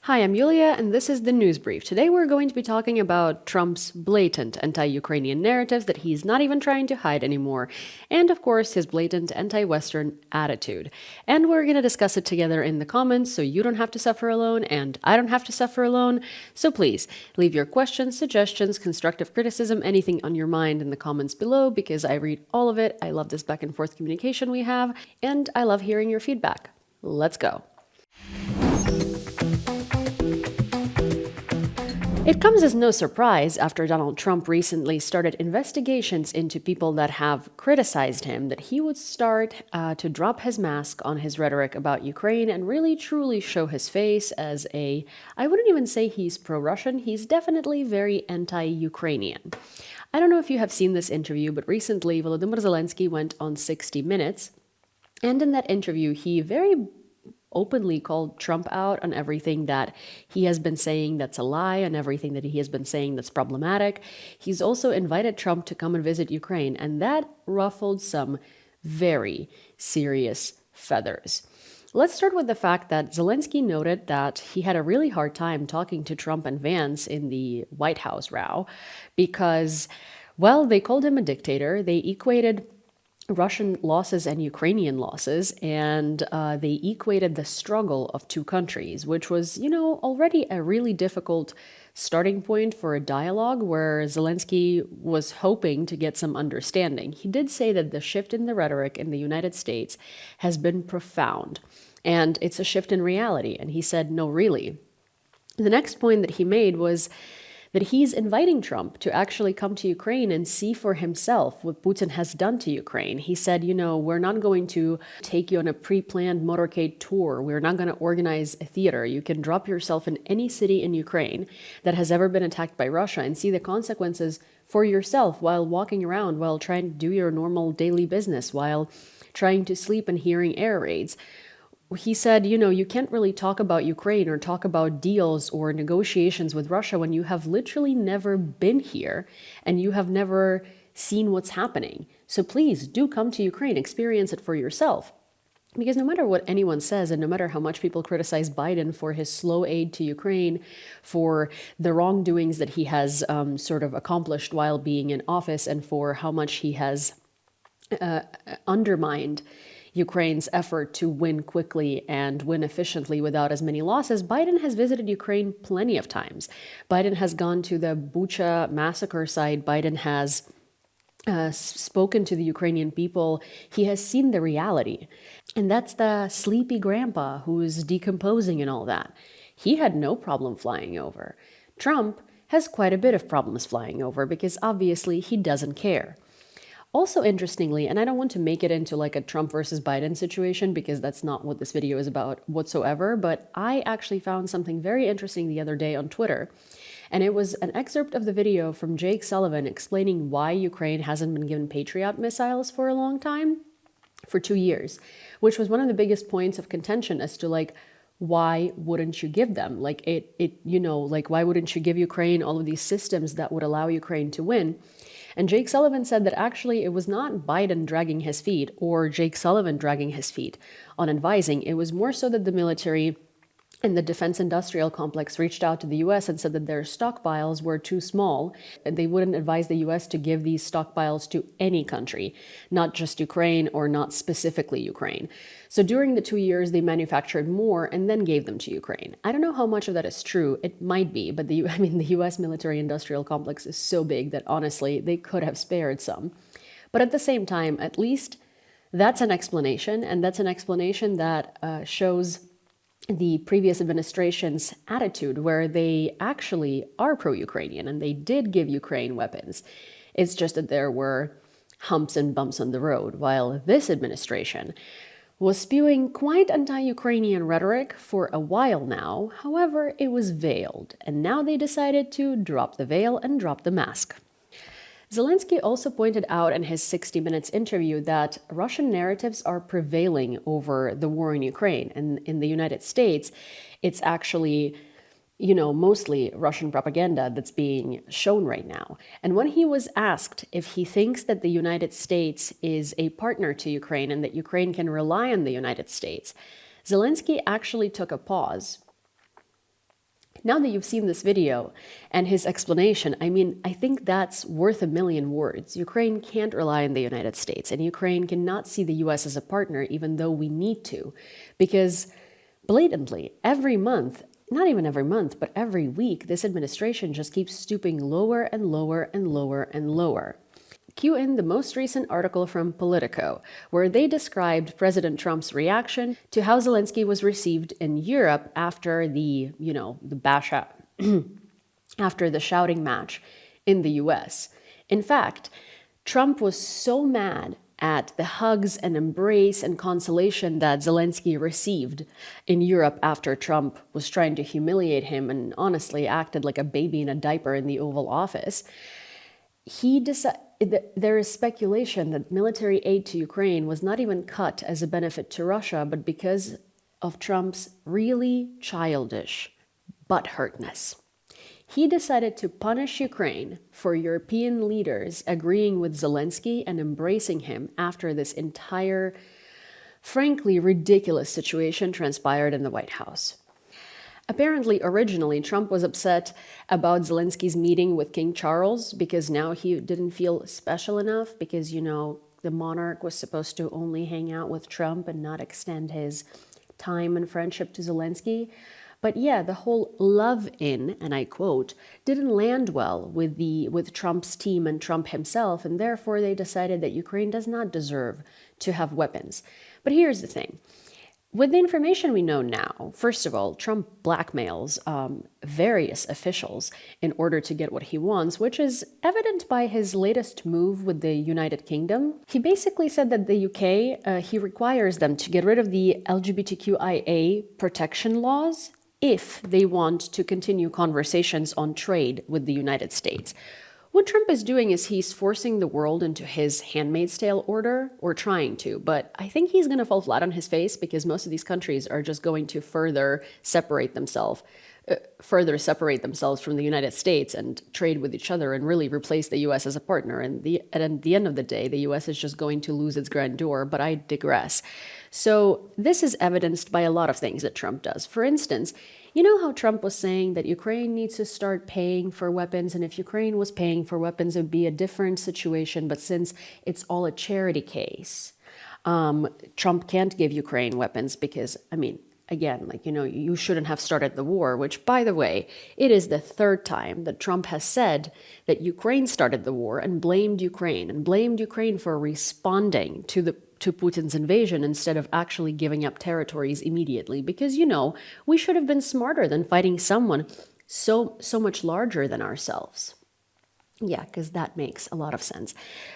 Hi, I'm Yulia, and this is the News Brief. Today we're going to be talking about Trump's blatant anti-Ukrainian narratives that he's not even trying to hide anymore, and of course his blatant anti-Western attitude. And we're going to discuss it together in the comments so you don't have to suffer alone and I don't have to suffer alone. So please, leave your questions, suggestions, constructive criticism, anything on your mind in the comments below because I read all of it. I love this back and forth communication we have, and I love hearing your feedback. Let's go. It comes as no surprise after Donald Trump recently started investigations into people that have criticized him that he would start to drop his mask on his rhetoric about Ukraine and really truly show his face as I wouldn't even say he's pro-Russian, he's definitely very anti-Ukrainian. I don't know if you have seen this interview, but recently Volodymyr Zelensky went on 60 Minutes, and in that interview he very openly called Trump out on everything that he has been saying that's a lie, and everything that he has been saying that's problematic. He's also invited Trump to come and visit Ukraine, and that ruffled some very serious feathers. Let's start with the fact that Zelensky noted that he had a really hard time talking to Trump and Vance in the White House row because, well, they called him a dictator. They equated Russian losses and Ukrainian losses, and they equated the struggle of two countries, which was, already a really difficult starting point for a dialogue where Zelensky was hoping to get some understanding. He did say that the shift in the rhetoric in the United States has been profound, and it's a shift in reality. And he said, no, really. The next point that he made was that he's inviting Trump to actually come to Ukraine and see for himself what Putin has done to Ukraine. He said, we're not going to take you on a pre-planned motorcade tour. We're not going to organize a theater. You can drop yourself in any city in Ukraine that has ever been attacked by Russia and see the consequences for yourself while walking around, while trying to do your normal daily business, while trying to sleep and hearing air raids. He said, you can't really talk about Ukraine or talk about deals or negotiations with Russia when you have literally never been here and you have never seen what's happening. So please do come to Ukraine, experience it for yourself. Because no matter what anyone says, and no matter how much people criticize Biden for his slow aid to Ukraine, for the wrongdoings that he has sort of accomplished while being in office, and for how much he has undermined Ukraine's effort to win quickly and win efficiently without as many losses, Biden has visited Ukraine plenty of times. Biden has gone to the Bucha massacre site. Biden has spoken to the Ukrainian people. He has seen the reality. And that's the sleepy grandpa who's decomposing and all that. He had no problem flying over. Trump has quite a bit of problems flying over because obviously he doesn't care. Also, interestingly, and I don't want to make it into like a Trump versus Biden situation because that's not what this video is about whatsoever, but I actually found something very interesting the other day on Twitter. And it was an excerpt of the video from Jake Sullivan explaining why Ukraine hasn't been given Patriot missiles for a long time, for 2 years, which was one of the biggest points of contention as to why wouldn't you give them? Why wouldn't you give Ukraine all of these systems that would allow Ukraine to win? And Jake Sullivan said that actually it was not Biden dragging his feet or Jake Sullivan dragging his feet on advising. It was more so that the military and the defense industrial complex reached out to the U.S. and said that their stockpiles were too small, and they wouldn't advise the U.S. to give these stockpiles to any country, not just Ukraine or not specifically Ukraine. So during the 2 years, they manufactured more and then gave them to Ukraine. I don't know how much of that is true. It might be, but the U.S. military industrial complex is so big that honestly, they could have spared some. But at the same time, at least that's an explanation, and that's an explanation that shows the previous administration's attitude, where they actually are pro-Ukrainian and they did give Ukraine weapons. It's just that there were humps and bumps on the road, while this administration was spewing quite anti-Ukrainian rhetoric for a while now. However, it was veiled, and now they decided to drop the veil and drop the mask. Zelensky also pointed out in his 60 Minutes interview that Russian narratives are prevailing over the war in Ukraine. And in the United States, it's actually, mostly Russian propaganda that's being shown right now. And when he was asked if he thinks that the United States is a partner to Ukraine and that Ukraine can rely on the United States, Zelensky actually took a pause Now that you've seen this video and his explanation, I mean, I think that's worth a million words. Ukraine can't rely on the United States, and Ukraine cannot see the US as a partner, even though we need to, because blatantly, every month, not even every month, but every week, this administration just keeps stooping lower and lower and lower and lower. Cue in the most recent article from Politico, where they described President Trump's reaction to how Zelensky was received in Europe after the bash out, after the shouting match in the US. In fact, Trump was so mad at the hugs and embrace and consolation that Zelensky received in Europe after Trump was trying to humiliate him and honestly acted like a baby in a diaper in the Oval Office. There is speculation that military aid to Ukraine was not even cut as a benefit to Russia, but because of Trump's really childish butthurtness. He decided to punish Ukraine for European leaders agreeing with Zelensky and embracing him after this entire, frankly, ridiculous situation transpired in the White House. Apparently, originally, Trump was upset about Zelensky's meeting with King Charles because now he didn't feel special enough because, the monarch was supposed to only hang out with Trump and not extend his time and friendship to Zelensky. But yeah, the whole love-in, and I quote, didn't land well with Trump's team and Trump himself, and therefore they decided that Ukraine does not deserve to have weapons. But here's the thing. With the information we know now, first of all, Trump blackmails various officials in order to get what he wants, which is evident by his latest move with the United Kingdom. He basically said that the UK, he requires them to get rid of the LGBTQIA protection laws if they want to continue conversations on trade with the United States. What Trump is doing is he's forcing the world into his Handmaid's Tale order, or trying to, but I think he's going to fall flat on his face because most of these countries are just going to further separate themselves from the United States and trade with each other and really replace the US as a partner. And at the end of the day, the US is just going to lose its grandeur, but I digress. So this is evidenced by a lot of things that Trump does. For instance, you know how Trump was saying that Ukraine needs to start paying for weapons, and if Ukraine was paying for weapons, it would be a different situation, but since it's all a charity case, Trump can't give Ukraine weapons because, again, you shouldn't have started the war, which, by the way, it is the third time that Trump has said that Ukraine started the war and blamed Ukraine for responding to Putin's invasion instead of actually giving up territories immediately. Because, we should have been smarter than fighting someone so much larger than ourselves. Yeah, because that makes a lot of sense.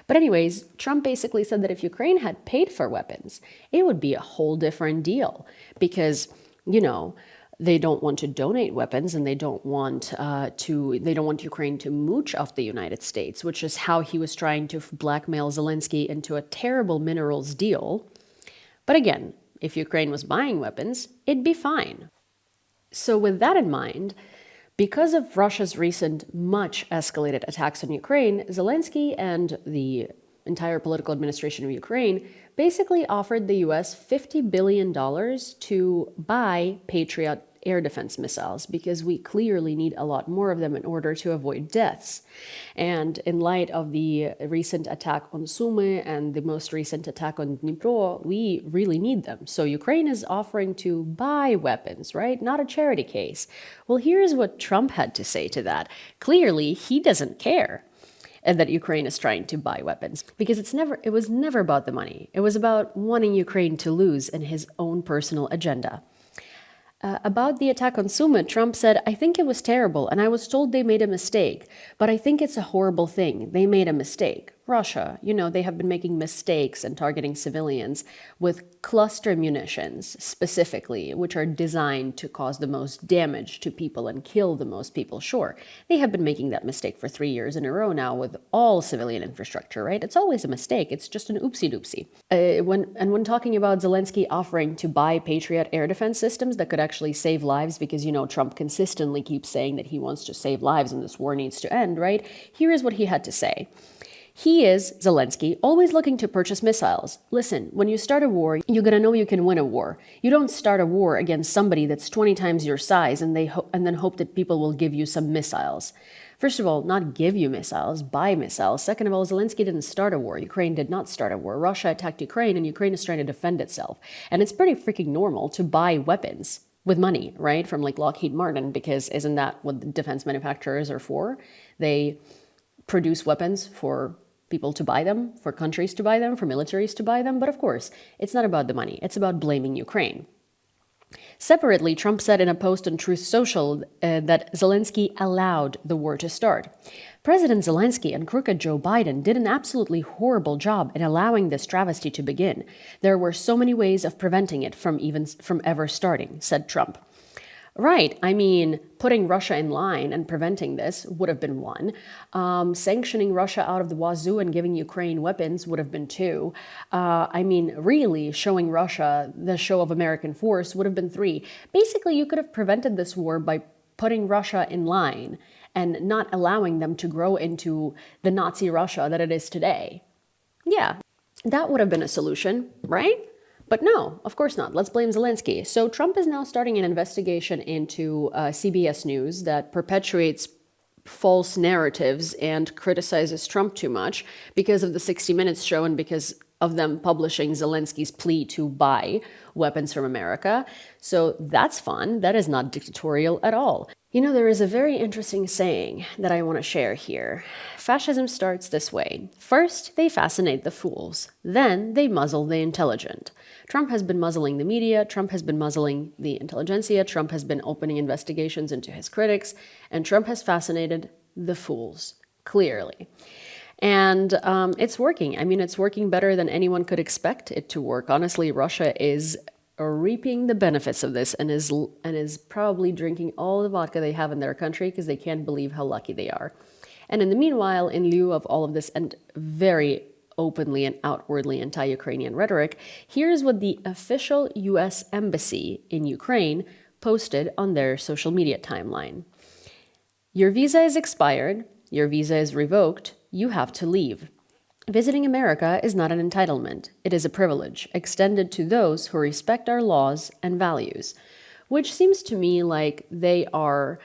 But anyways, Trump basically said that if Ukraine had paid for weapons, it would be a whole different deal because, they don't want to donate weapons and they don't want Ukraine to mooch off the United States, which is how he was trying to blackmail Zelensky into a terrible minerals deal. But again, if Ukraine was buying weapons, it'd be fine. So with that in mind, because of Russia's recent much escalated attacks on Ukraine, Zelensky and the entire political administration of Ukraine basically offered the US $50 billion to buy Patriot air defense missiles because we clearly need a lot more of them in order to avoid deaths. And in light of the recent attack on Sumy and the most recent attack on Dnipro, we really need them. So Ukraine is offering to buy weapons, right? Not a charity case. Well, here's what Trump had to say to that. Clearly, he doesn't care that Ukraine is trying to buy weapons because it was never about the money. It was about wanting Ukraine to lose in his own personal agenda. About the attack on Sumy, Trump said, "I think it was terrible, and I was told they made a mistake. But I think it's a horrible thing. They made a mistake." Russia, they have been making mistakes and targeting civilians with cluster munitions, specifically, which are designed to cause the most damage to people and kill the most people. Sure, they have been making that mistake for 3 years in a row now with all civilian infrastructure, right? It's always a mistake. It's just an oopsie-doopsie. When talking about Zelensky offering to buy Patriot air defense systems that could actually save lives, because, Trump consistently keeps saying that he wants to save lives and this war needs to end, right? Here is what he had to say. He is, Zelensky, always looking to purchase missiles. Listen, when you start a war, you gotta know you can win a war. You don't start a war against somebody that's 20 times your size and then hope that people will give you some missiles. First of all, not give you missiles, buy missiles. Second of all, Zelensky didn't start a war. Ukraine did not start a war. Russia attacked Ukraine, and Ukraine is trying to defend itself. And it's pretty freaking normal to buy weapons with money, right? From like Lockheed Martin, because isn't that what the defense manufacturers are for? They produce weapons for people to buy them, for countries to buy them, for militaries to buy them. But of course, it's not about the money. It's about blaming Ukraine. Separately, Trump said in a post on Truth Social that Zelensky allowed the war to start. President Zelensky and crooked Joe Biden did an absolutely horrible job in allowing this travesty to begin. There were so many ways of preventing it from ever starting, said Trump. Right. I mean, putting Russia in line and preventing this would have been one. Sanctioning Russia out of the wazoo and giving Ukraine weapons would have been two. I mean, really showing Russia the show of American force would have been three. Basically, you could have prevented this war by putting Russia in line and not allowing them to grow into the Nazi Russia that it is today. Yeah, that would have been a solution, right? But no, of course not. Let's blame Zelensky. So Trump is now starting an investigation into CBS News that perpetuates false narratives and criticizes Trump too much because of the 60 Minutes show and because of them publishing Zelensky's plea to buy weapons from America. So that's fun. That is not dictatorial at all. You know, there is a very interesting saying that I want to share here. Fascism starts this way. First, they fascinate the fools. Then they muzzle the intelligent. Trump has been muzzling the media. Trump has been muzzling the intelligentsia. Trump has been opening investigations into his critics. And Trump has fascinated the fools, clearly. And it's working. I mean, it's working better than anyone could expect it to work. Honestly, Russia is reaping the benefits of this and is probably drinking all the vodka they have in their country because they can't believe how lucky they are. And in the meanwhile, in lieu of all of this and very openly and outwardly anti-Ukrainian rhetoric, here's what the official U.S. embassy in Ukraine posted on their social media timeline. Your visa is expired. Your visa is revoked. You have to leave. Visiting America is not an entitlement. It is a privilege extended to those who respect our laws and values, which seems to me like they are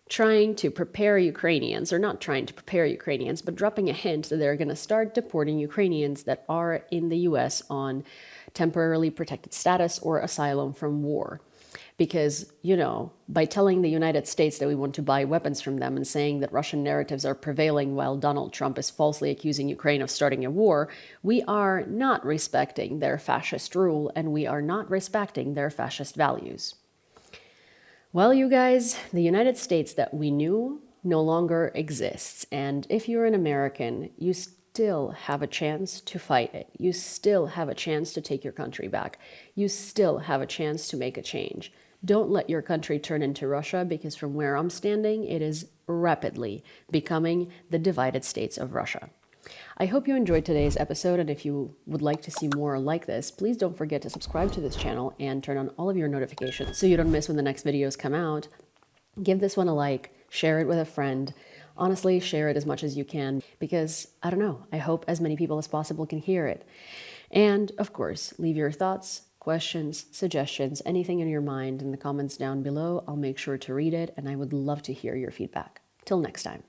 trying to prepare Ukrainians, or not trying to prepare Ukrainians, but dropping a hint that they're going to start deporting Ukrainians that are in the U.S. on temporarily protected status or asylum from war. Because, you know, by telling the United States that we want to buy weapons from them and saying that Russian narratives are prevailing while Donald Trump is falsely accusing Ukraine of starting a war, we are not respecting their fascist rule and we are not respecting their fascist values. Well, you guys, the United States that we knew no longer exists. And if you're an American, you still have a chance to fight it. You still have a chance to take your country back. You still have a chance to make a change. Don't let your country turn into Russia, because from where I'm standing, it is rapidly becoming the divided states of Russia. I hope you enjoyed today's episode, and if you would like to see more like this, please don't forget to subscribe to this channel and turn on all of your notifications so you don't miss when the next videos come out. Give this one a like, share it with a friend. Honestly, share it as much as you can because, I don't know, I hope as many people as possible can hear it. And, of course, leave your thoughts, questions, suggestions, anything in your mind in the comments down below. I'll make sure to read it, and I would love to hear your feedback. Till next time.